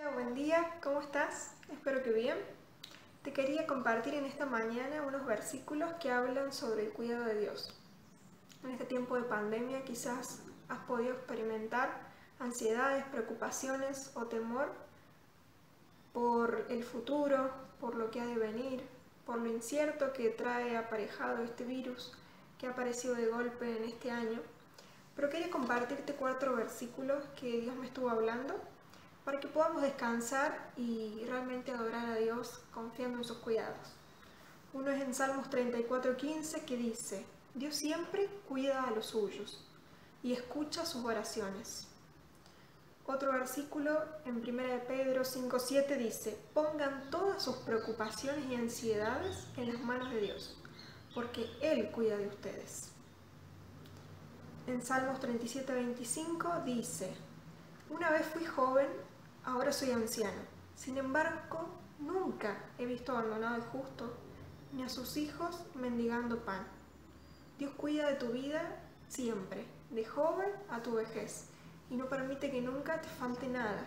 Hola, buen día, ¿cómo estás? Espero que bien. Te quería compartir en esta mañana unos versículos que hablan sobre el cuidado de Dios. En este tiempo de pandemia quizás has podido experimentar ansiedades, preocupaciones o temor por el futuro, por lo que ha de venir, por lo incierto que trae aparejado este virus que ha aparecido de golpe en este año. Pero quería compartirte 4 versículos que Dios me estuvo hablando para que podamos descansar y realmente adorar a Dios confiando en sus cuidados. Uno es en Salmos 34:15 que dice: Dios siempre cuida a los suyos y escucha sus oraciones. Otro versículo en 1 de Pedro 5:7 dice: pongan todas sus preocupaciones y ansiedades en las manos de Dios, porque Él cuida de ustedes. En Salmos 37:25 dice: una vez fui joven, ahora soy anciano. Sin embargo, nunca he visto abandonado al justo, ni a sus hijos mendigando pan. Dios cuida de tu vida siempre, de joven a tu vejez, y no permite que nunca te falte nada.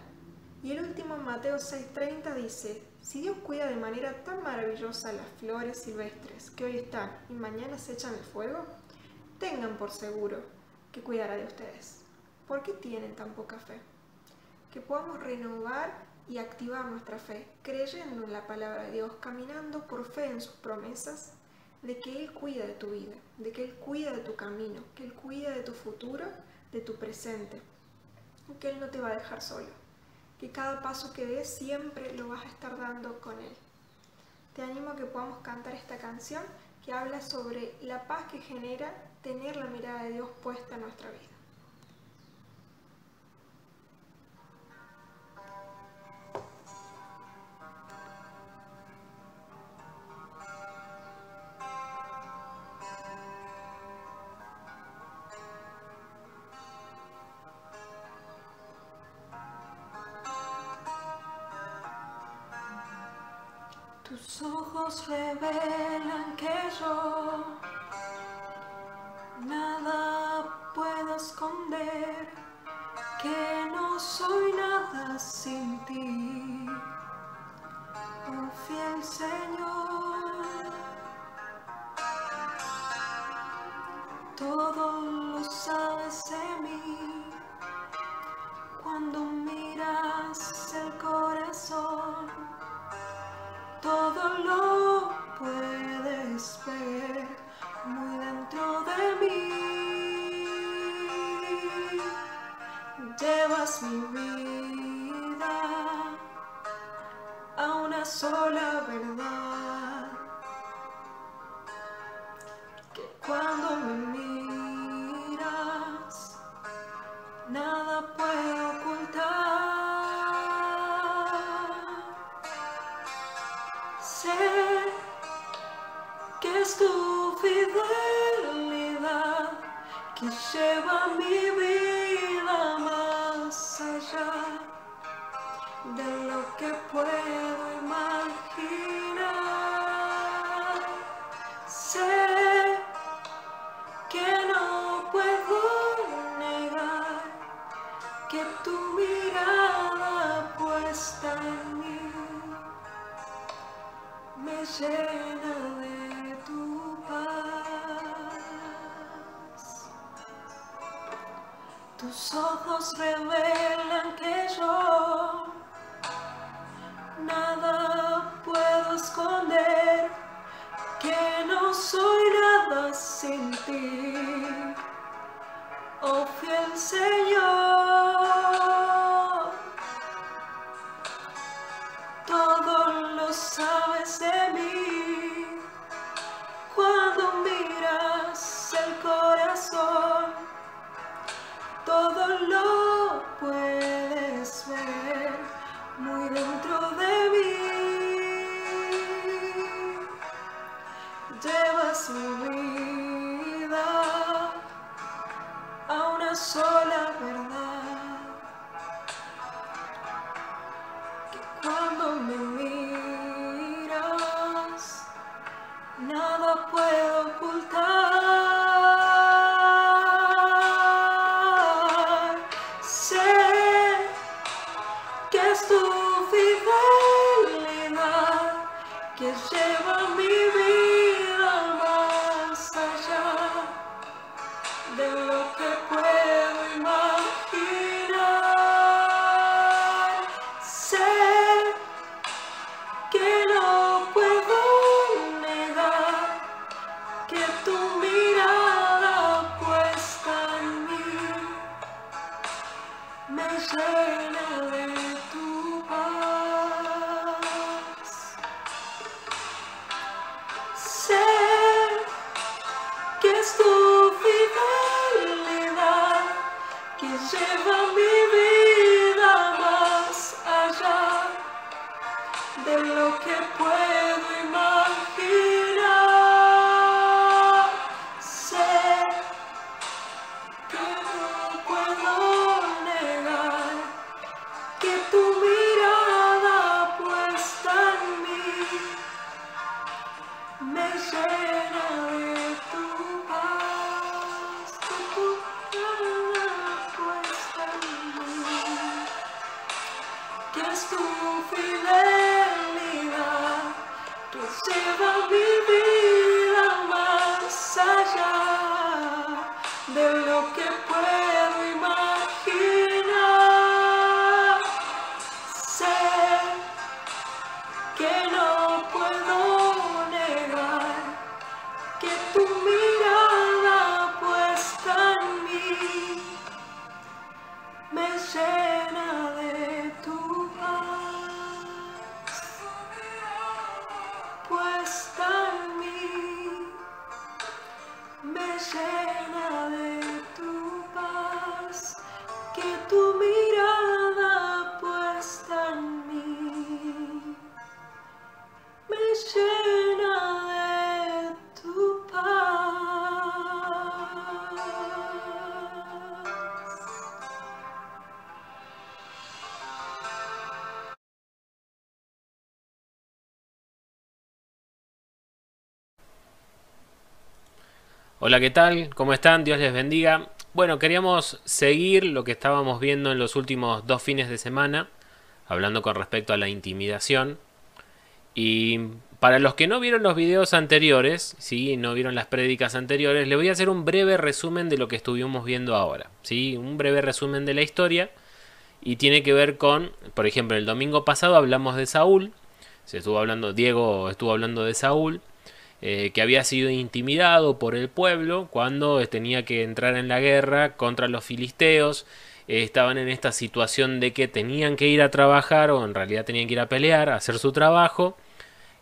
Y el último, en Mateo 6:30, dice: si Dios cuida de manera tan maravillosa las flores silvestres que hoy están y mañana se echan al fuego, tengan por seguro que cuidará de ustedes. ¿Por qué tienen tan poca fe? Que podamos renovar y activar nuestra fe, creyendo en la palabra de Dios, caminando por fe en sus promesas, de que Él cuida de tu vida, de que Él cuida de tu camino, que Él cuida de tu futuro, de tu presente, que Él no te va a dejar solo, que cada paso que des siempre lo vas a estar dando con Él. Te animo a que podamos cantar esta canción que habla sobre la paz que genera tener la mirada de Dios puesta en nuestra vida. Tus ojos revelan que yo nada puedo esconder, que no soy nada sin ti, oh fiel Señor. Todo lo sabes de mí, cuando miras el corazón, todo lo puedes ver muy dentro de mí. Llevas mi vida a una sola verdad, que cuando me miras nada puedo ocultar. Sé que es tu fidelidad que lleva mi vida más allá de lo que puedo imaginar. Sé que no puedo negar que tu mirada puesta en mí me llena de tu paz. Tus ojos revelan que yo nada puedo esconder, que no soy nada sin ti, oh fiel Señor. Todo lo sabes de mí, cuando miras el corazón, todo lo puedes ver muy dentro de mí. Llevas mi vida a una sola verdad, que cuando me miras nada puedo ocultar. Sé que es tu lleva mi vida más allá de lo que puedo imaginar. Sé que no puedo negar que tu mirada puesta en mí me llena de tu paz. Sé que es tu fidelidad que lleva mi vida más allá de lo que puedo imaginar. Sé que no puedo negar que tu mirada puesta en mí me llena de tu paz, que tu mirada puesta en mí, que es tu fidelidad que lleva mi vida más allá de lo que puedo imaginar. Sé que no puedo negar que tu mirada puesta en mí me llena de tu paz, puesta en mí me llena de tu paz, que tu mirada puesta en mí me llena de tu paz. Hola, ¿qué tal? ¿Cómo están? Dios les bendiga. Bueno, queríamos seguir lo que estábamos viendo en los últimos 2 fines de semana, hablando con respecto a la intimidación. Y para los que no vieron los videos anteriores, ¿sí? No vieron las prédicas anteriores, les voy a hacer un breve resumen de lo que estuvimos viendo ahora, ¿sí? Un breve resumen de la historia. Y tiene que ver con, por ejemplo, el domingo pasado hablamos de Saúl. Diego estuvo hablando de Saúl. Que había sido intimidado por el pueblo cuando tenía que entrar en la guerra contra los filisteos. Estaban en esta situación de que tenían que ir a trabajar, o en realidad tenían que ir a pelear, a hacer su trabajo.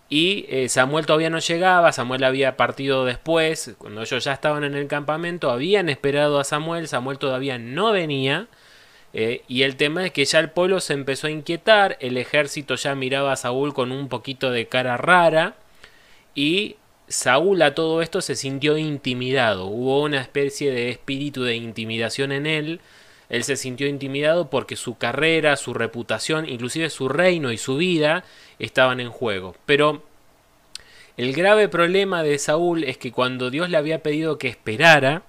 Y Samuel todavía no llegaba. Samuel había partido después. Cuando ellos ya estaban en el campamento, habían esperado a Samuel. Samuel todavía no venía. Y el tema es que ya el pueblo se empezó a inquietar. El ejército ya miraba a Saúl con un poquito de cara rara. Y Saúl a todo esto se sintió intimidado. Hubo una especie de espíritu de intimidación en él. Él se sintió intimidado porque su carrera, su reputación, inclusive su reino y su vida estaban en juego. Pero el grave problema de Saúl es que cuando Dios le había pedido que esperara,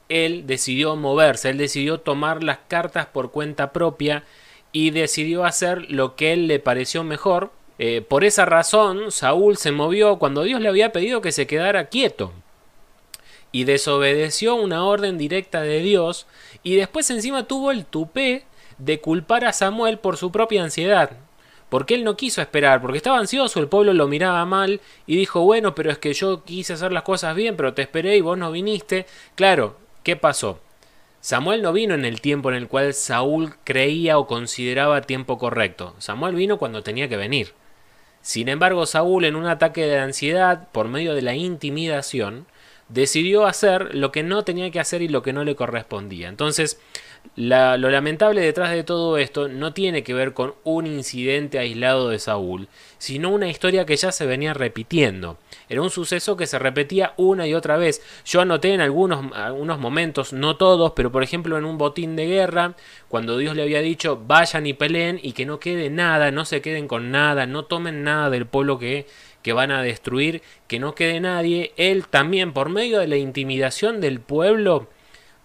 él decidió moverse, él decidió tomar las cartas por cuenta propia y decidió hacer lo que él le pareció mejor. Por esa razón, Saúl se movió cuando Dios le había pedido que se quedara quieto y desobedeció una orden directa de Dios, y después encima tuvo el tupé de culpar a Samuel por su propia ansiedad, porque él no quiso esperar, porque estaba ansioso, el pueblo lo miraba mal y dijo, bueno, pero es que yo quise hacer las cosas bien, pero te esperé y vos no viniste. Claro, ¿qué pasó? Samuel no vino en el tiempo en el cual Saúl creía o consideraba tiempo correcto. Samuel vino cuando tenía que venir. Sin embargo, Saúl, en un ataque de ansiedad por medio de la intimidación, decidió hacer lo que no tenía que hacer y lo que no le correspondía. Entonces, lo lamentable detrás de todo esto no tiene que ver con un incidente aislado de Saúl, sino una historia que ya se venía repitiendo. Era un suceso que se repetía una y otra vez. Yo anoté en algunos momentos, no todos, pero por ejemplo en un botín de guerra, cuando Dios le había dicho vayan y peleen y que no quede nada, no se queden con nada, no tomen nada del pueblo que van a destruir, que no quede nadie. Él también, por medio de la intimidación del pueblo,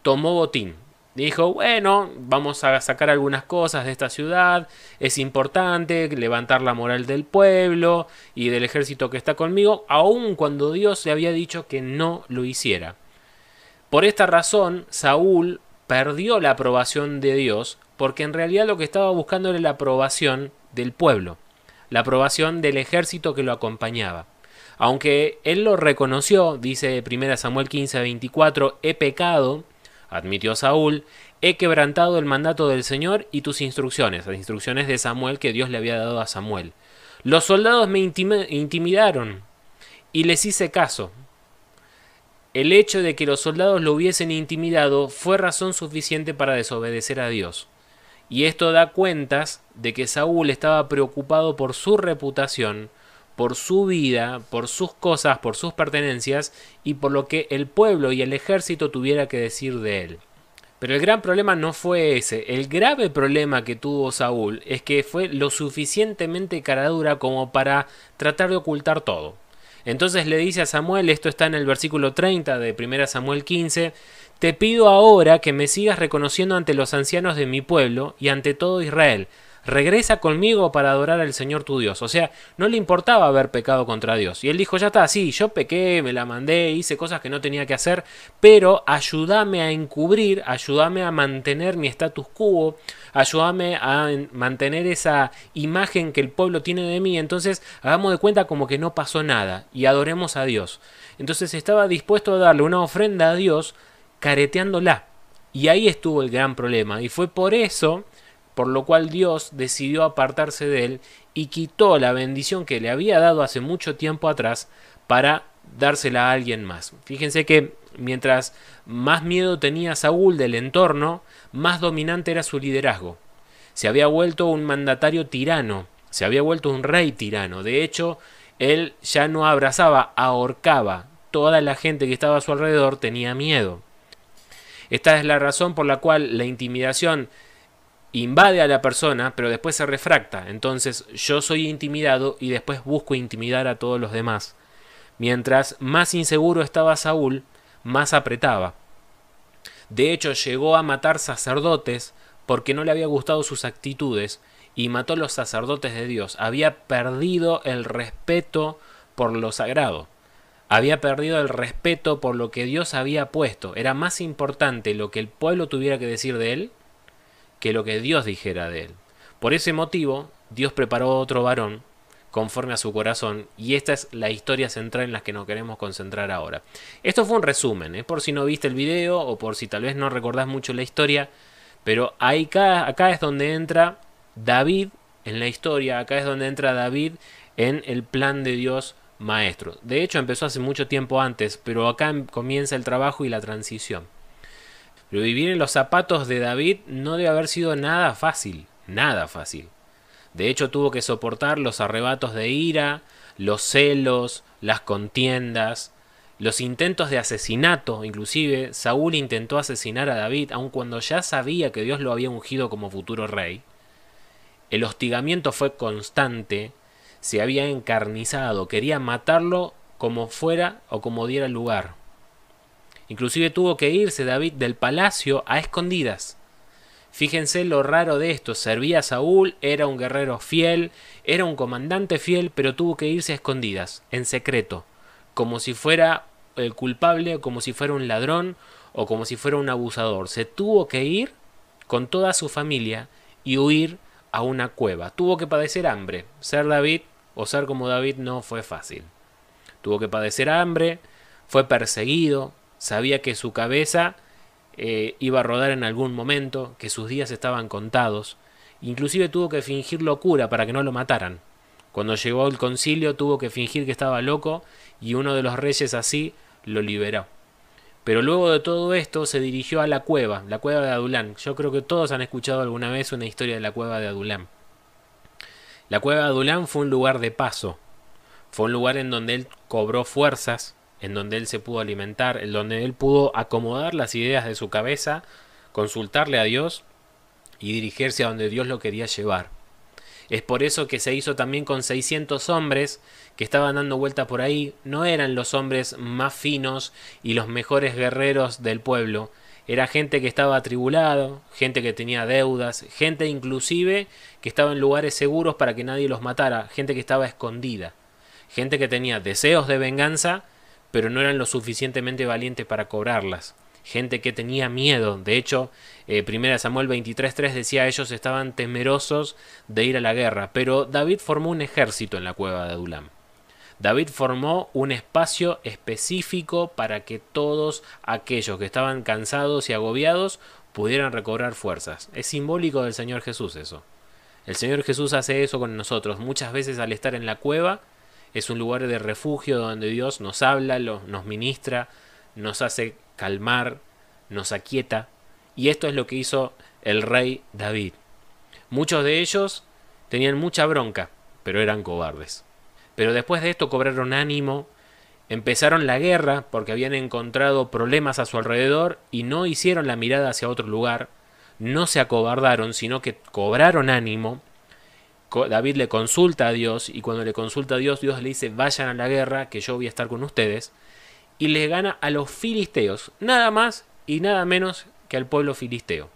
tomó botín. Dijo, bueno, vamos a sacar algunas cosas de esta ciudad, es importante levantar la moral del pueblo y del ejército que está conmigo, aun cuando Dios le había dicho que no lo hiciera. Por esta razón, Saúl perdió la aprobación de Dios, porque en realidad lo que estaba buscando era la aprobación del pueblo, la aprobación del ejército que lo acompañaba. Aunque él lo reconoció, dice 1 Samuel 15:24, he pecado, admitió Saúl, he quebrantado el mandato del Señor y tus instrucciones, las instrucciones de Samuel que Dios le había dado a Samuel. Los soldados me intimidaron y les hice caso. El hecho de que los soldados lo hubiesen intimidado fue razón suficiente para desobedecer a Dios. Y esto da cuentas de que Saúl estaba preocupado por su reputación, por su vida, por sus cosas, por sus pertenencias y por lo que el pueblo y el ejército tuviera que decir de él. Pero el gran problema no fue ese. El grave problema que tuvo Saúl es que fue lo suficientemente caradura como para tratar de ocultar todo. Entonces le dice a Samuel, esto está en el versículo 30 de 1 Samuel 15, te pido ahora que me sigas reconociendo ante los ancianos de mi pueblo y ante todo Israel. Regresa conmigo para adorar al Señor tu Dios. O sea, no le importaba haber pecado contra Dios. Y él dijo, ya está, sí, yo pequé, me la mandé, hice cosas que no tenía que hacer, pero ayúdame a encubrir, ayúdame a mantener mi status quo, ayúdame a mantener esa imagen que el pueblo tiene de mí. Entonces, hagamos de cuenta como que no pasó nada y adoremos a Dios. Entonces estaba dispuesto a darle una ofrenda a Dios careteándola. Y ahí estuvo el gran problema. Y fue por eso por lo cual Dios decidió apartarse de él y quitó la bendición que le había dado hace mucho tiempo atrás para dársela a alguien más. Fíjense que mientras más miedo tenía Saúl del entorno, más dominante era su liderazgo. Se había vuelto un mandatario tirano, se había vuelto un rey tirano. De hecho, él ya no abrazaba, ahorcaba. Toda la gente que estaba a su alrededor tenía miedo. Esta es la razón por la cual la intimidación invade a la persona, pero después se refracta. Entonces yo soy intimidado y después busco intimidar a todos los demás. Mientras más inseguro estaba Saúl, más apretaba. De hecho, llegó a matar sacerdotes porque no le había gustado sus actitudes y mató a los sacerdotes de Dios. Había perdido el respeto por lo sagrado. Había perdido el respeto por lo que Dios había puesto. Era más importante lo que el pueblo tuviera que decir de él que lo que Dios dijera de él. Por ese motivo, Dios preparó otro varón conforme a su corazón, y esta es la historia central en la que nos queremos concentrar ahora. Esto fue un resumen, por si no viste el video o por si tal vez no recordás mucho la historia, pero acá es donde entra David en la historia, acá es donde entra David en el plan de Dios maestro. De hecho, empezó hace mucho tiempo antes, pero acá comienza el trabajo y la transición. Pero vivir en los zapatos de David no debe haber sido nada fácil, nada fácil. De hecho, tuvo que soportar los arrebatos de ira, los celos, las contiendas, los intentos de asesinato. Inclusive, Saúl intentó asesinar a David, aun cuando ya sabía que Dios lo había ungido como futuro rey. El hostigamiento fue constante, se había encarnizado, quería matarlo como fuera o como diera lugar. Inclusive tuvo que irse David del palacio a escondidas. Fíjense lo raro de esto, servía a Saúl, era un guerrero fiel, era un comandante fiel, pero tuvo que irse a escondidas, en secreto, como si fuera el culpable, como si fuera un ladrón o como si fuera un abusador. Se tuvo que ir con toda su familia y huir a una cueva. Tuvo que padecer hambre. Ser David o ser como David no fue fácil. Tuvo que padecer hambre, fue perseguido, sabía que su cabeza iba a rodar en algún momento, que sus días estaban contados. Inclusive tuvo que fingir locura para que no lo mataran. Cuando llegó el concilio tuvo que fingir que estaba loco y uno de los reyes así lo liberó. Pero luego de todo esto se dirigió a la cueva de Adulán. Yo creo que todos han escuchado alguna vez una historia de la cueva de Adulán. La cueva de Adulán fue un lugar de paso. Fue un lugar en donde él cobró fuerzas, en donde él se pudo alimentar, en donde él pudo acomodar las ideas de su cabeza, consultarle a Dios y dirigirse a donde Dios lo quería llevar. Es por eso que se hizo también con 600 hombres que estaban dando vuelta por ahí. No eran los hombres más finos y los mejores guerreros del pueblo, era gente que estaba atribulado, gente que tenía deudas, gente inclusive que estaba en lugares seguros para que nadie los matara, gente que estaba escondida, gente que tenía deseos de venganza, pero no eran lo suficientemente valientes para cobrarlas. Gente que tenía miedo. De hecho, 1 Samuel 23:3 decía ellos estaban temerosos de ir a la guerra. Pero David formó un ejército en la cueva de Adulam. David formó un espacio específico para que todos aquellos que estaban cansados y agobiados pudieran recobrar fuerzas. Es simbólico del Señor Jesús eso. El Señor Jesús hace eso con nosotros. Muchas veces al estar en la cueva es un lugar de refugio donde Dios nos habla, nos ministra, nos hace calmar, nos aquieta. Y esto es lo que hizo el rey David. Muchos de ellos tenían mucha bronca, pero eran cobardes. Pero después de esto cobraron ánimo, empezaron la guerra porque habían encontrado problemas a su alrededor y no hicieron la mirada hacia otro lugar, no se acobardaron, sino que cobraron ánimo. David le consulta a Dios y cuando le consulta a Dios, Dios le dice vayan a la guerra que yo voy a estar con ustedes. Y les gana a los filisteos, nada más y nada menos que al pueblo filisteo.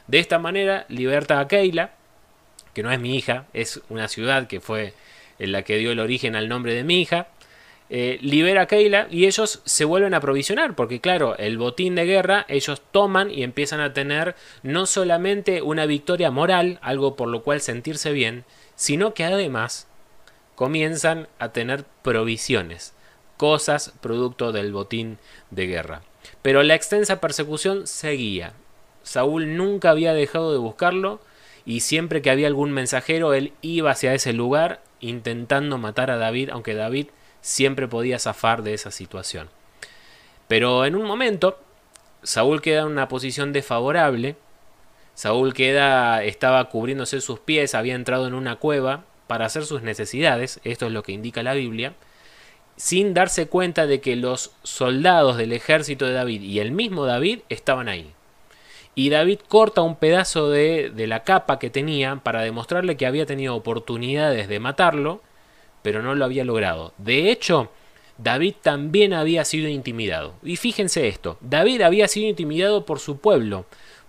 De esta manera liberta a Keila, que no es mi hija, es una ciudad que fue en la que dio el origen al nombre de mi hija. Libera a Keila y ellos se vuelven a aprovisionar, porque claro, el botín de guerra ellos toman y empiezan a tener no solamente una victoria moral, algo por lo cual sentirse bien, sino que además comienzan a tener provisiones, cosas producto del botín de guerra. Pero la extensa persecución seguía. Saúl nunca había dejado de buscarlo y siempre que había algún mensajero él iba hacia ese lugar intentando matar a David, aunque David siempre podía zafar de esa situación. Pero en un momento Saúl queda en una posición desfavorable. Saúl estaba cubriéndose sus pies, había entrado en una cueva para hacer sus necesidades, esto es lo que indica la Biblia, sin darse cuenta de que los soldados del ejército de David y el mismo David estaban ahí. Y David corta un pedazo de la capa que tenía para demostrarle que había tenido oportunidades de matarlo, pero no lo había logrado. De hecho, David también había sido intimidado. Y fíjense esto, David había sido intimidado por su pueblo,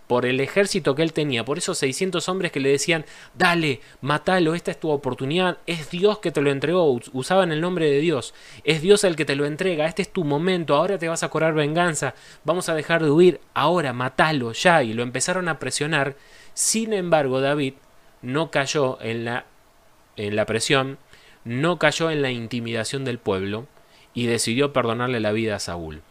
por el ejército que él tenía, por esos 600 hombres que le decían, dale, matalo, esta es tu oportunidad, es Dios que te lo entregó, usaban el nombre de Dios, es Dios el que te lo entrega, este es tu momento, ahora te vas a cobrar venganza, vamos a dejar de huir, ahora matalo ya, y lo empezaron a presionar. Sin embargo, David no cayó en la presión, no cayó en la intimidación del pueblo y decidió perdonarle la vida a Saúl.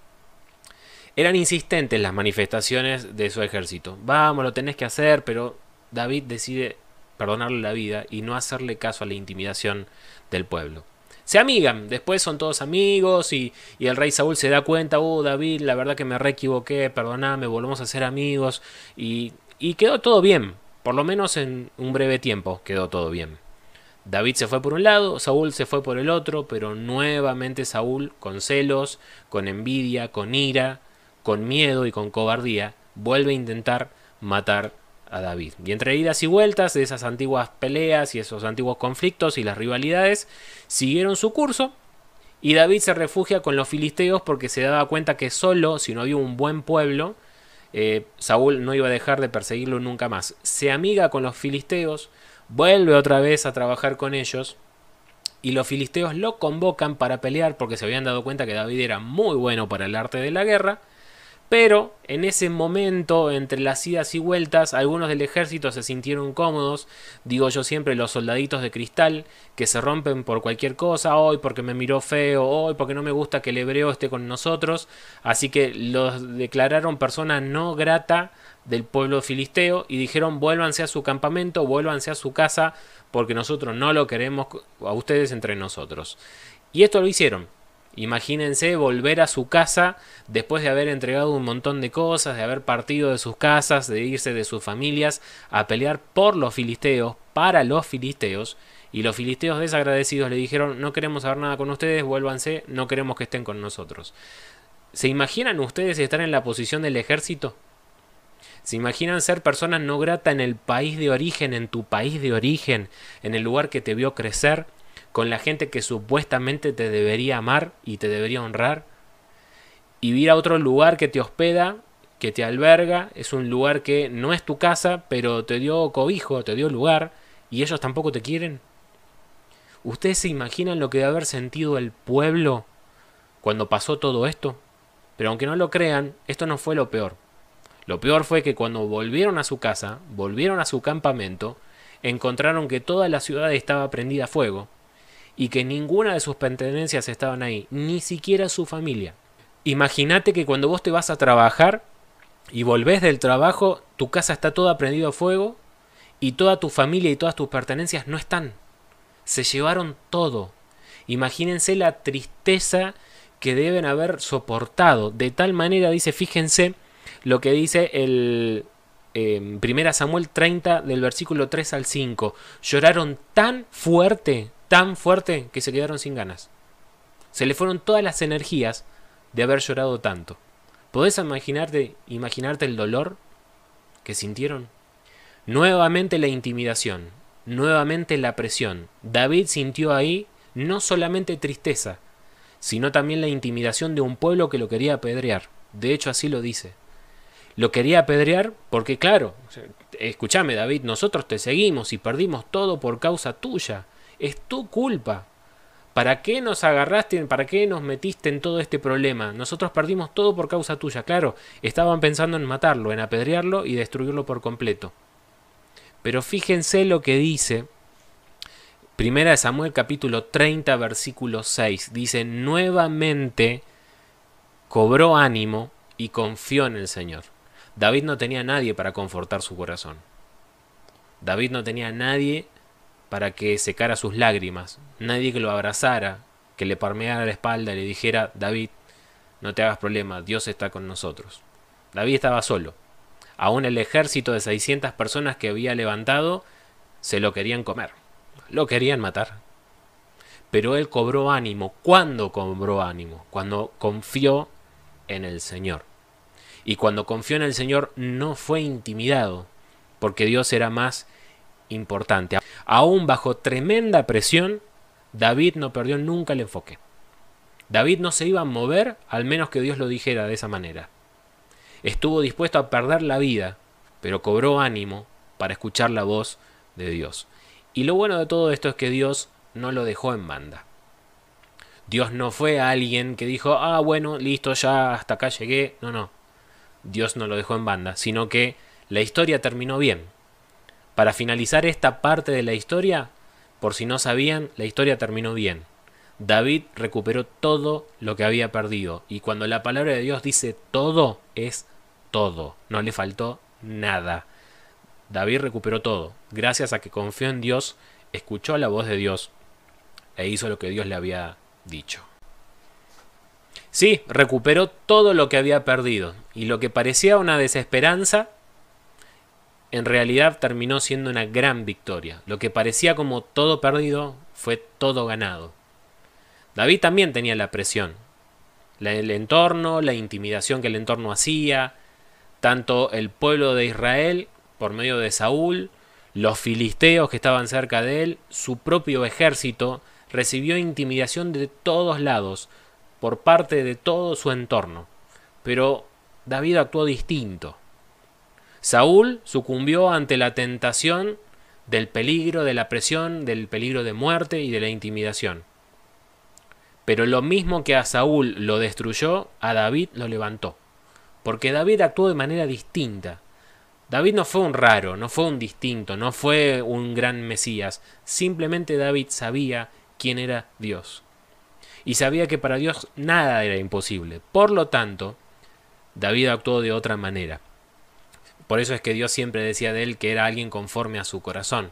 Eran insistentes las manifestaciones de su ejército. Vamos, lo tenés que hacer, pero David decide perdonarle la vida y no hacerle caso a la intimidación del pueblo. Se amigan, después son todos amigos y el rey Saúl se da cuenta, David, la verdad que me re equivoqué, perdoname, volvemos a ser amigos y quedó todo bien, por lo menos en un breve tiempo quedó todo bien. David se fue por un lado, Saúl se fue por el otro, pero nuevamente Saúl, con celos, con envidia, con ira, con miedo y con cobardía, vuelve a intentar matar a David. Y entre idas y vueltas de esas antiguas peleas y esos antiguos conflictos y las rivalidades siguieron su curso y David se refugia con los filisteos porque se daba cuenta que solo, si no había un buen pueblo, Saúl no iba a dejar de perseguirlo nunca más. Se amiga con los filisteos, vuelve otra vez a trabajar con ellos y los filisteos lo convocan para pelear porque se habían dado cuenta que David era muy bueno para el arte de la guerra. Pero en ese momento, entre las idas y vueltas, algunos del ejército se sintieron cómodos, digo yo siempre, los soldaditos de cristal, que se rompen por cualquier cosa, hoy porque me miró feo, hoy porque no me gusta que el hebreo esté con nosotros, así que los declararon persona no grata del pueblo filisteo y dijeron vuélvanse a su campamento, vuélvanse a su casa, porque nosotros no lo queremos a ustedes entre nosotros. Y esto lo hicieron. Imagínense volver a su casa después de haber entregado un montón de cosas, de haber partido de sus casas, de irse de sus familias a pelear por los filisteos, para los filisteos, y los filisteos desagradecidos le dijeron no queremos saber nada con ustedes, vuélvanse, no queremos que estén con nosotros. ¿Se imaginan ustedes estar en la posición del ejército? ¿Se imaginan ser personas no grata en el país de origen, en tu país de origen, en el lugar que te vio crecer? Con la gente que supuestamente te debería amar y te debería honrar, y ir a otro lugar que te hospeda, que te alberga, es un lugar que no es tu casa, pero te dio cobijo, te dio lugar, y ellos tampoco te quieren. ¿Ustedes se imaginan lo que debe haber sentido el pueblo cuando pasó todo esto? Pero aunque no lo crean, esto no fue lo peor. Lo peor fue que cuando volvieron a su casa, volvieron a su campamento, encontraron que toda la ciudad estaba prendida a fuego y que ninguna de sus pertenencias estaban ahí, ni siquiera su familia. Imagínate que cuando vos te vas a trabajar y volvés del trabajo, tu casa está toda prendida a fuego y toda tu familia y todas tus pertenencias no están. Se llevaron todo. Imagínense la tristeza que deben haber soportado. De tal manera, dice, fíjense lo que dice el 1 Samuel 30 del versículo 3 al 5. Lloraron tan fuerte que se quedaron sin ganas. Se le fueron todas las energías de haber llorado tanto. ¿Podés imaginarte el dolor que sintieron? Nuevamente la intimidación, nuevamente la presión. David sintió ahí no solamente tristeza, sino también la intimidación de un pueblo que lo quería apedrear. De hecho, así lo dice. Lo quería apedrear porque, claro, escúchame, David, nosotros te seguimos y perdimos todo por causa tuya. Es tu culpa. ¿Para qué nos agarraste? ¿Para qué nos metiste en todo este problema? Nosotros perdimos todo por causa tuya. Claro, estaban pensando en matarlo, en apedrearlo y destruirlo por completo. Pero fíjense lo que dice 1 Samuel capítulo 30 versículo 6. Dice, nuevamente cobró ánimo y confió en el Señor. David no tenía a nadie para confortar su corazón. David no tenía a nadie para que secara sus lágrimas, nadie que lo abrazara, que le palmeara la espalda y le dijera, David, no te hagas problema, Dios está con nosotros. David estaba solo. Aún el ejército de 600 personas que había levantado se lo querían comer, lo querían matar. Pero él cobró ánimo. ¿Cuándo cobró ánimo? Cuando confió en el Señor. Y cuando confió en el Señor no fue intimidado, porque Dios era más importante. Aún bajo tremenda presión, David no perdió nunca el enfoque. David no se iba a mover al menos que Dios lo dijera de esa manera. Estuvo dispuesto a perder la vida, pero cobró ánimo para escuchar la voz de Dios. Y lo bueno de todo esto es que Dios no lo dejó en banda. Dios no fue alguien que dijo, bueno, listo, ya hasta acá llegué. No. Dios no lo dejó en banda, sino que la historia terminó bien. Para finalizar esta parte de la historia, por si no sabían, la historia terminó bien. David recuperó todo lo que había perdido. Y cuando la palabra de Dios dice todo, es todo. No le faltó nada. David recuperó todo. Gracias a que confió en Dios, escuchó la voz de Dios e hizo lo que Dios le había dicho. Sí, recuperó todo lo que había perdido. Y lo que parecía una desesperanza, en realidad terminó siendo una gran victoria. Lo que parecía como todo perdido, fue todo ganado. David también tenía la presión. El entorno, la intimidación que el entorno hacía, tanto el pueblo de Israel, por medio de Saúl, los filisteos que estaban cerca de él, su propio ejército, recibió intimidación de todos lados, por parte de todo su entorno. Pero David actuó distinto. Saúl sucumbió ante la tentación del peligro, de la presión, del peligro de muerte y de la intimidación. Pero lo mismo que a Saúl lo destruyó, a David lo levantó. Porque David actuó de manera distinta. David no fue un raro, no fue un distinto, no fue un gran Mesías. Simplemente David sabía quién era Dios. Y sabía que para Dios nada era imposible. Por lo tanto, David actuó de otra manera. Por eso es que Dios siempre decía de él que era alguien conforme a su corazón.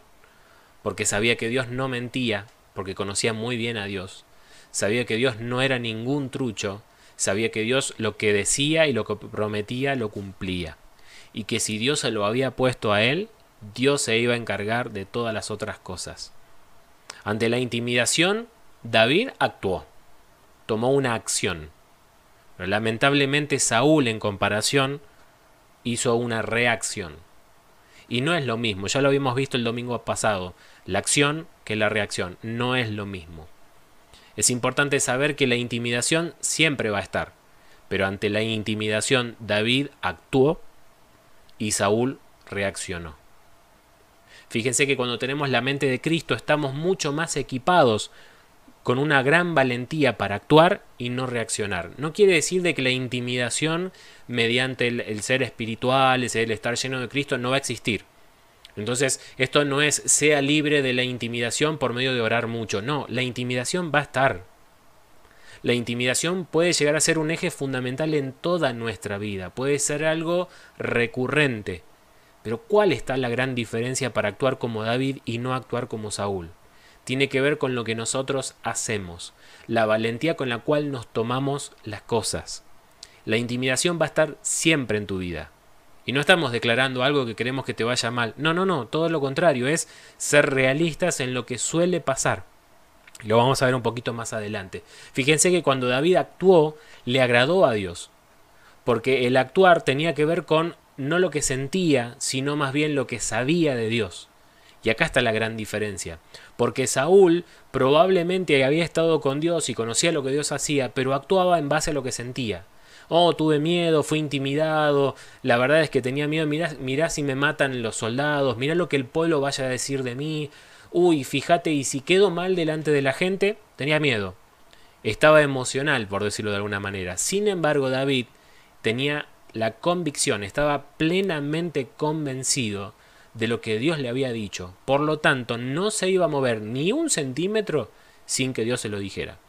Porque sabía que Dios no mentía, porque conocía muy bien a Dios. Sabía que Dios no era ningún trucho. Sabía que Dios lo que decía y lo que prometía lo cumplía. Y que si Dios se lo había puesto a él, Dios se iba a encargar de todas las otras cosas. Ante la intimidación, David actuó. Tomó una acción. Pero lamentablemente Saúl, en comparación, hizo una reacción. Y no es lo mismo, ya lo habíamos visto el domingo pasado. La acción que la reacción no es lo mismo. Es importante saber que la intimidación siempre va a estar, Pero ante la intimidación, David actuó y Saúl reaccionó. Fíjense que cuando tenemos la mente de Cristo estamos mucho más equipados con una gran valentía para actuar y no reaccionar. No quiere decir de que la intimidación mediante el ser espiritual, el estar lleno de Cristo, no va a existir. Entonces, esto no es sea libre de la intimidación por medio de orar mucho. No, la intimidación va a estar. La intimidación puede llegar a ser un eje fundamental en toda nuestra vida. Puede ser algo recurrente. Pero ¿cuál está la gran diferencia para actuar como David y no actuar como Saúl? Tiene que ver con lo que nosotros hacemos, la valentía con la cual nos tomamos las cosas. La intimidación va a estar siempre en tu vida. Y no estamos declarando algo que queremos que te vaya mal. No, todo lo contrario, es ser realistas en lo que suele pasar. Lo vamos a ver un poquito más adelante. Fíjense que cuando David actuó, le agradó a Dios. Porque el actuar tenía que ver con no lo que sentía, sino más bien lo que sabía de Dios. Y acá está la gran diferencia. Porque Saúl probablemente había estado con Dios y conocía lo que Dios hacía, pero actuaba en base a lo que sentía. Oh, tuve miedo, fui intimidado, la verdad es que tenía miedo, mirá si me matan los soldados, mirá lo que el pueblo vaya a decir de mí. Uy, fíjate, y si quedo mal delante de la gente, tenía miedo. Estaba emocional, por decirlo de alguna manera. Sin embargo, David tenía la convicción, estaba plenamente convencido de lo que Dios le había dicho. Por lo tanto, no se iba a mover ni un centímetro sin que Dios se lo dijera.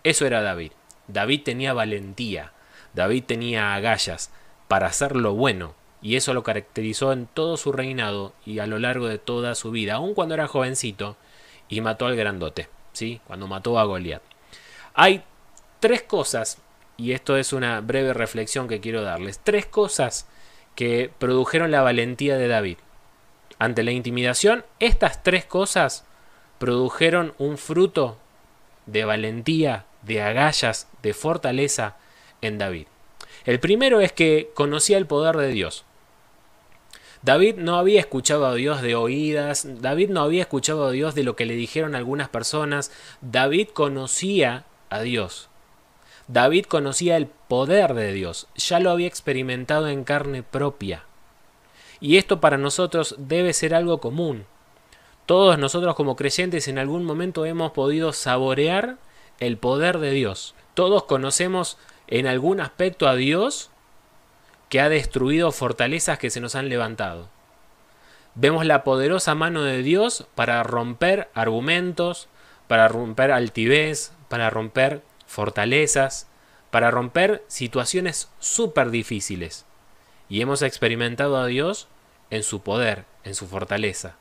Eso era David. David tenía valentía. David tenía agallas para hacer lo bueno. Y eso lo caracterizó en todo su reinado y a lo largo de toda su vida, aun cuando era jovencito y mató al grandote, ¿sí? Cuando mató a Goliat. Hay tres cosas, y esto es una breve reflexión que quiero darles, tres cosas que produjeron la valentía de David. Ante la intimidación, estas tres cosas produjeron un fruto de valentía, de agallas, de fortaleza en David. El primero es que conocía el poder de Dios. David no había escuchado a Dios de oídas, David no había escuchado a Dios de lo que le dijeron algunas personas, David conocía a Dios. David conocía el poder de Dios, ya lo había experimentado en carne propia. Y esto para nosotros debe ser algo común. Todos nosotros como creyentes en algún momento hemos podido saborear el poder de Dios. Todos conocemos en algún aspecto a Dios que ha destruido fortalezas que se nos han levantado. Vemos la poderosa mano de Dios para romper argumentos, para romper altivez, para romper fortalezas, para romper situaciones súper difíciles. Y hemos experimentado a Dios en su poder, en su fortaleza.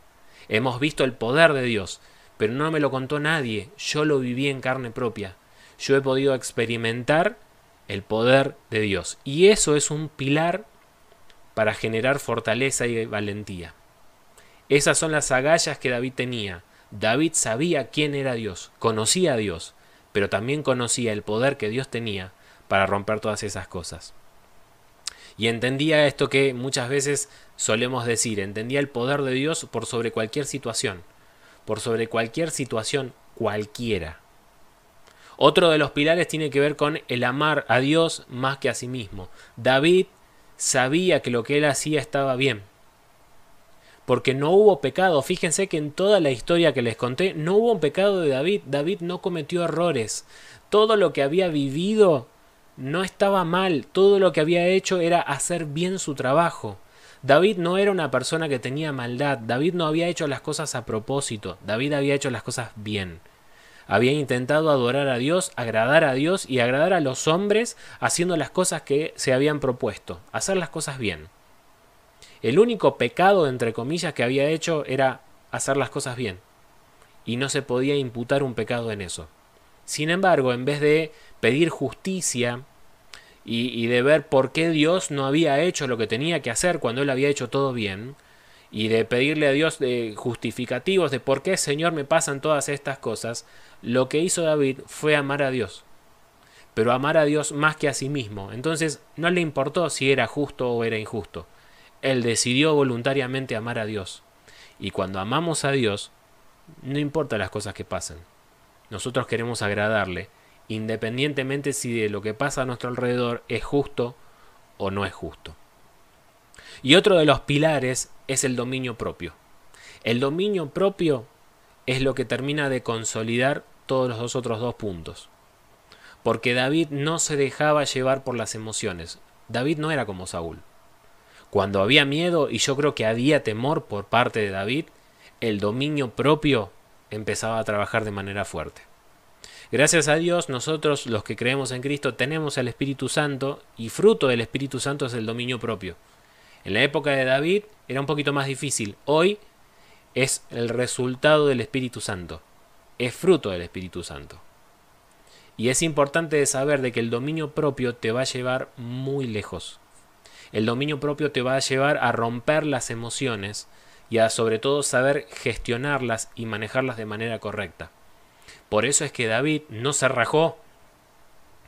Hemos visto el poder de Dios, pero no me lo contó nadie, yo lo viví en carne propia. Yo he podido experimentar el poder de Dios. Y eso es un pilar para generar fortaleza y valentía. Esas son las agallas que David tenía. David sabía quién era Dios, conocía a Dios, pero también conocía el poder que Dios tenía para romper todas esas cosas. Y entendía esto que muchas veces solemos decir, entendía el poder de Dios por sobre cualquier situación cualquiera. Otro de los pilares tiene que ver con el amar a Dios más que a sí mismo. David sabía que lo que él hacía estaba bien, porque no hubo pecado. Fíjense que en toda la historia que les conté no hubo un pecado de David. David no cometió errores. Todo lo que había vivido no estaba mal. Todo lo que había hecho era hacer bien su trabajo. David no era una persona que tenía maldad. David no había hecho las cosas a propósito. David había hecho las cosas bien. Había intentado adorar a Dios y agradar a los hombres haciendo las cosas que se habían propuesto, hacer las cosas bien. El único pecado, entre comillas, que había hecho era hacer las cosas bien. Y no se podía imputar un pecado en eso. Sin embargo, en vez de pedir justicia y de ver por qué Dios no había hecho lo que tenía que hacer cuando él había hecho todo bien, y de pedirle a Dios justificativos de por qué, Señor, me pasan todas estas cosas, lo que hizo David fue amar a Dios. Pero amar a Dios más que a sí mismo. Entonces no le importó si era justo o era injusto. Él decidió voluntariamente amar a Dios. Y cuando amamos a Dios, no importa las cosas que pasen. Nosotros queremos agradarle independientemente si de lo que pasa a nuestro alrededor es justo o no es justo. Y otro de los pilares es el dominio propio. El dominio propio es lo que termina de consolidar todos los otros dos puntos. Porque David no se dejaba llevar por las emociones. David no era como Saúl. Cuando había miedo, y yo creo que había temor por parte de David, el dominio propio empezaba a trabajar de manera fuerte. Gracias a Dios, nosotros los que creemos en Cristo tenemos el Espíritu Santo, y fruto del Espíritu Santo es el dominio propio. En la época de David era un poquito más difícil. Hoy es el resultado del Espíritu Santo. Es fruto del Espíritu Santo. Y es importante saber de que el dominio propio te va a llevar muy lejos. El dominio propio te va a llevar a romper las emociones y a sobre todo saber gestionarlas y manejarlas de manera correcta. Por eso es que David no se rajó.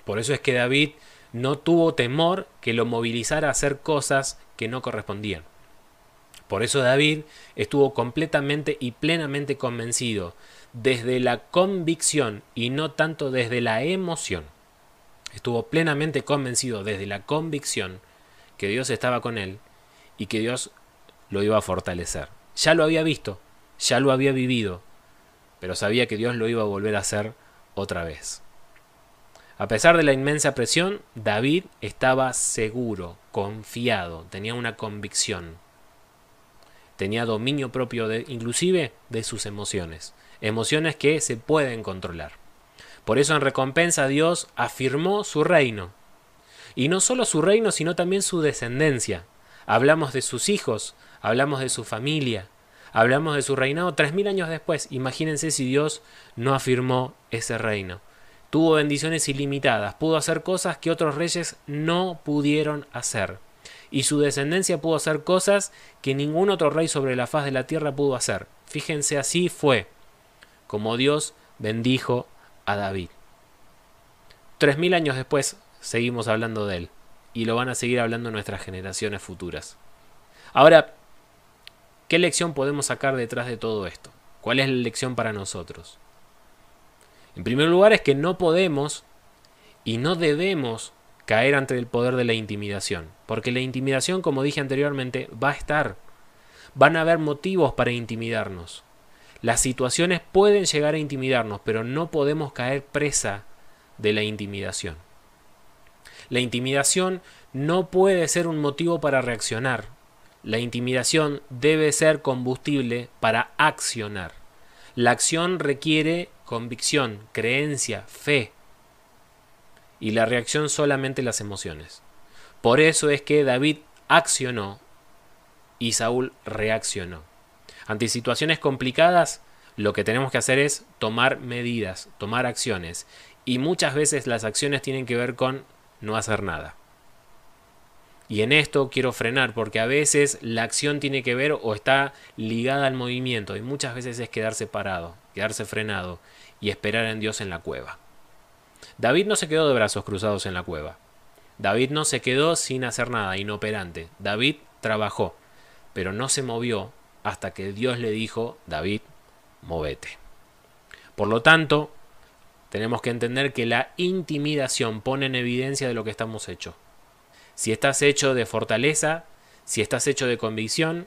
Por eso es que David no tuvo temor que lo movilizara a hacer cosas que no correspondían. Por eso David estuvo completamente y plenamente convencido desde la convicción y no tanto desde la emoción. Estuvo plenamente convencido desde la convicción que Dios estaba con él y que Dios lo iba a fortalecer. Ya lo había visto, ya lo había vivido, pero sabía que Dios lo iba a volver a hacer otra vez. A pesar de la inmensa presión, David estaba seguro, confiado, tenía una convicción. Tenía dominio propio inclusive de sus emociones. Emociones que se pueden controlar. Por eso en recompensa Dios afirmó su reino. Y no solo su reino, sino también su descendencia. Hablamos de sus hijos, hablamos de su familia, hablamos de su reinado 3000 años después. Imagínense si Dios no afirmó ese reino. Tuvo bendiciones ilimitadas, pudo hacer cosas que otros reyes no pudieron hacer. Y su descendencia pudo hacer cosas que ningún otro rey sobre la faz de la tierra pudo hacer. Fíjense, así fue como Dios bendijo a David. 3000 años después seguimos hablando de él. Y lo van a seguir hablando nuestras generaciones futuras. Ahora, ¿qué lección podemos sacar detrás de todo esto? ¿Cuál es la lección para nosotros? En primer lugar es que no podemos y no debemos caer ante el poder de la intimidación. Porque la intimidación, como dije anteriormente, va a estar. Van a haber motivos para intimidarnos. Las situaciones pueden llegar a intimidarnos, pero no podemos caer presa de la intimidación. La intimidación no puede ser un motivo para reaccionar. La intimidación debe ser combustible para accionar. La acción requiere convicción, creencia, fe. Y la reacción solamente las emociones. Por eso es que David accionó y Saúl reaccionó. Ante situaciones complicadas, lo que tenemos que hacer es tomar medidas, tomar acciones. Y muchas veces las acciones tienen que ver con no hacer nada. Y en esto quiero frenar, porque a veces la acción tiene que ver o está ligada al movimiento, y muchas veces es quedarse parado, quedarse frenado y esperar en Dios en la cueva. David no se quedó de brazos cruzados en la cueva. David no se quedó sin hacer nada, inoperante. David trabajó, pero no se movió hasta que Dios le dijo: David, móvete. Por lo tanto, tenemos que entender que la intimidación pone en evidencia de lo que estamos hechos. Si estás hecho de fortaleza, si estás hecho de convicción,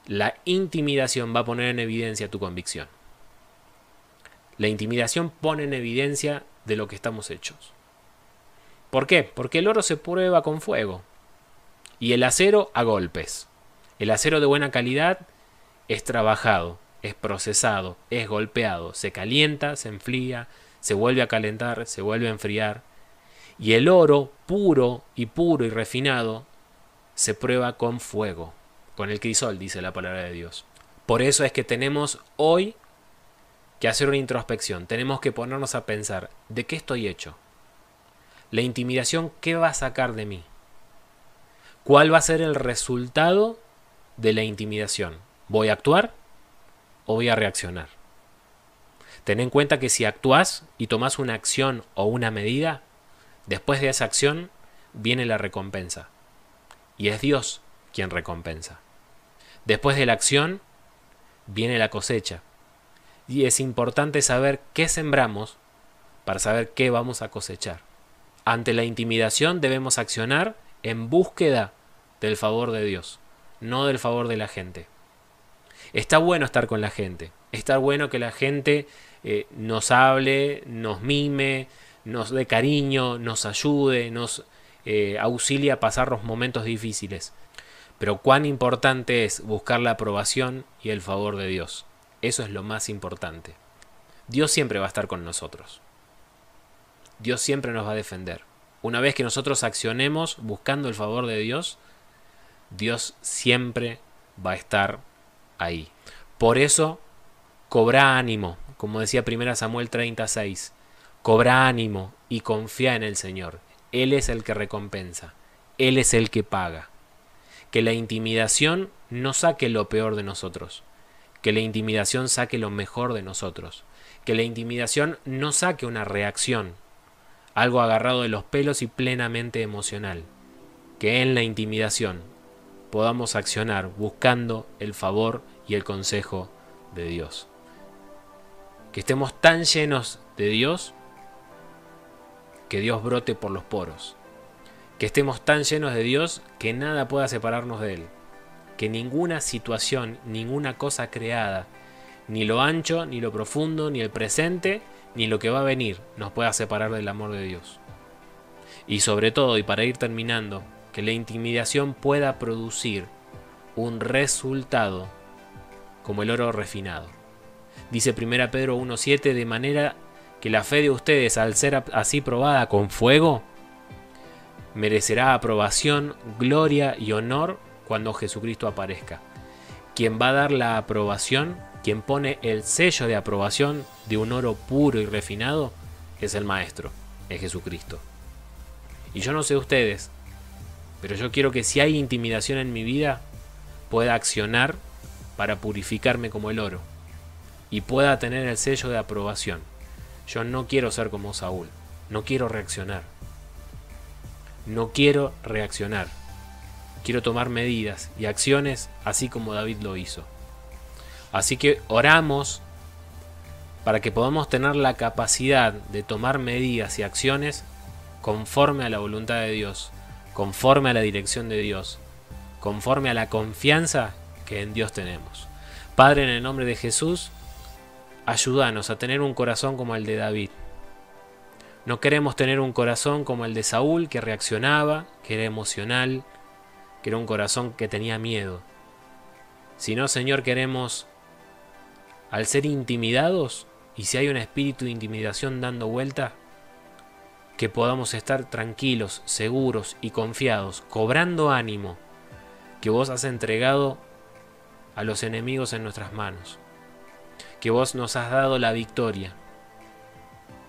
la intimidación va a poner en evidencia tu convicción. La intimidación pone en evidencia de lo que estamos hechos. ¿Por qué? Porque el oro se prueba con fuego y el acero a golpes. El acero de buena calidad es trabajado, es procesado, es golpeado, se calienta, se enfría, se vuelve a calentar, se vuelve a enfriar. Y el oro puro y refinado se prueba con fuego, con el crisol, dice la palabra de Dios. Por eso es que tenemos hoy que hacer una introspección. Tenemos que ponernos a pensar: ¿de qué estoy hecho? La intimidación, ¿qué va a sacar de mí? ¿Cuál va a ser el resultado de la intimidación? ¿Voy a actuar o voy a reaccionar? Ten en cuenta que si actúas y tomas una acción o una medida, después de esa acción viene la recompensa. Y es Dios quien recompensa. Después de la acción viene la cosecha. Y es importante saber qué sembramos para saber qué vamos a cosechar. Ante la intimidación debemos accionar en búsqueda del favor de Dios, no del favor de la gente. Está bueno estar con la gente, está bueno que la gente nos hable, nos mime, nos dé cariño, nos ayude, nos auxilie a pasar los momentos difíciles. Pero cuán importante es buscar la aprobación y el favor de Dios. Eso es lo más importante. Dios siempre va a estar con nosotros. Dios siempre nos va a defender. Una vez que nosotros accionemos buscando el favor de Dios, Dios siempre va a estar ahí. Por eso, cobra ánimo, como decía 1 Samuel 36. Cobra ánimo y confía en el Señor. Él es el que recompensa. Él es el que paga. Que la intimidación no saque lo peor de nosotros. Que la intimidación saque lo mejor de nosotros. Que la intimidación no saque una reacción, algo agarrado de los pelos y plenamente emocional. Que en la intimidación podamos accionar buscando el favor y el consejo de Dios. Que estemos tan llenos de Dios que Dios brote por los poros. Que estemos tan llenos de Dios que nada pueda separarnos de Él. Que ninguna situación, ninguna cosa creada, ni lo ancho, ni lo profundo, ni el presente, ni lo que va a venir, nos pueda separar del amor de Dios. Y sobre todo, y para ir terminando, que la intimidación pueda producir un resultado como el oro refinado. Dice 1 Pedro 1:7, de manera que la fe de ustedes, al ser así probada con fuego, merecerá aprobación, gloria y honor cuando Jesucristo aparezca. Quien va a dar la aprobación, quien pone el sello de aprobación de un oro puro y refinado, es el Maestro, es Jesucristo. Y yo no sé ustedes, pero yo quiero que si hay intimidación en mi vida, pueda accionar para purificarme como el oro y pueda tener el sello de aprobación. Yo no quiero ser como Saúl, no quiero reaccionar. No quiero reaccionar. Quiero tomar medidas y acciones así como David lo hizo. Así que oramos para que podamos tener la capacidad de tomar medidas y acciones conforme a la voluntad de Dios, conforme a la dirección de Dios, conforme a la confianza que en Dios tenemos. Padre, en el nombre de Jesús, ayúdanos a tener un corazón como el de David. No queremos tener un corazón como el de Saúl, que reaccionaba, que era emocional, que era un corazón que tenía miedo. Sino, Señor, queremos, al ser intimidados, y si hay un espíritu de intimidación dando vuelta, que podamos estar tranquilos, seguros y confiados, cobrando ánimo, que vos has entregado a los enemigos en nuestras manos, que vos nos has dado la victoria,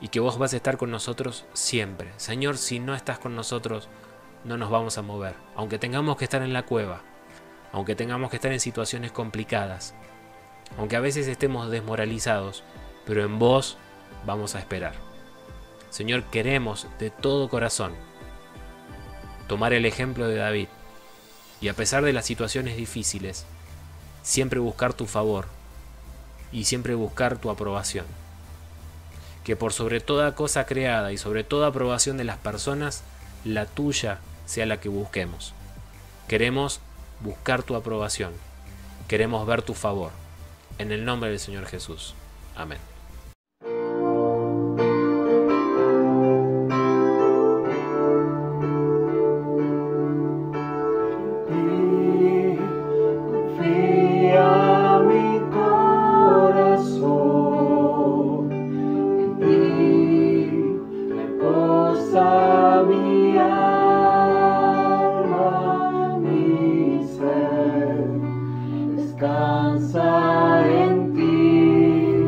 y que vos vas a estar con nosotros siempre. Señor, si no estás con nosotros, no nos vamos a mover. Aunque tengamos que estar en la cueva, aunque tengamos que estar en situaciones complicadas, aunque a veces estemos desmoralizados, pero en vos vamos a esperar. Señor, queremos de todo corazón tomar el ejemplo de David y a pesar de las situaciones difíciles, siempre buscar tu favor y siempre buscar tu aprobación. Que por sobre toda cosa creada y sobre toda aprobación de las personas, la tuya sea la que busquemos. Queremos buscar tu aprobación. Queremos ver tu favor. En el nombre del Señor Jesús. Amén. Descansa en ti,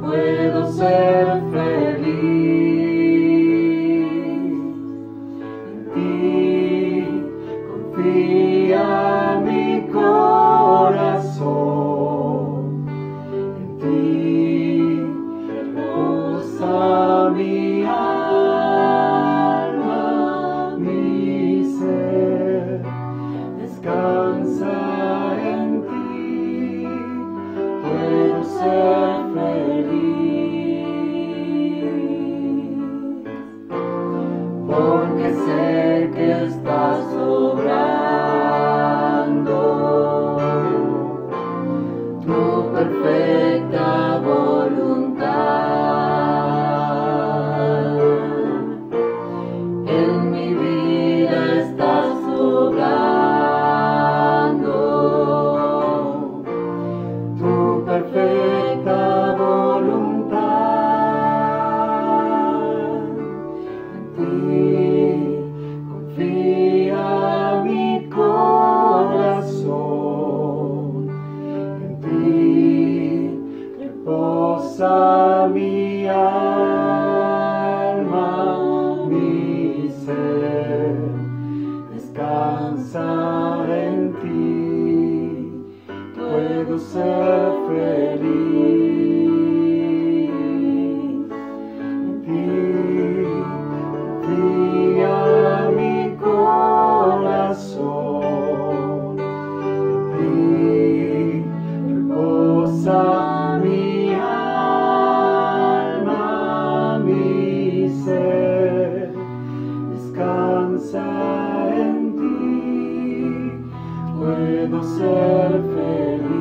puedo ser feliz. En ti confía mi corazón, en ti reposa mi alma, mi ser. Descansa en ti, puedo ser feliz. descansa en ti, puedo ser feliz.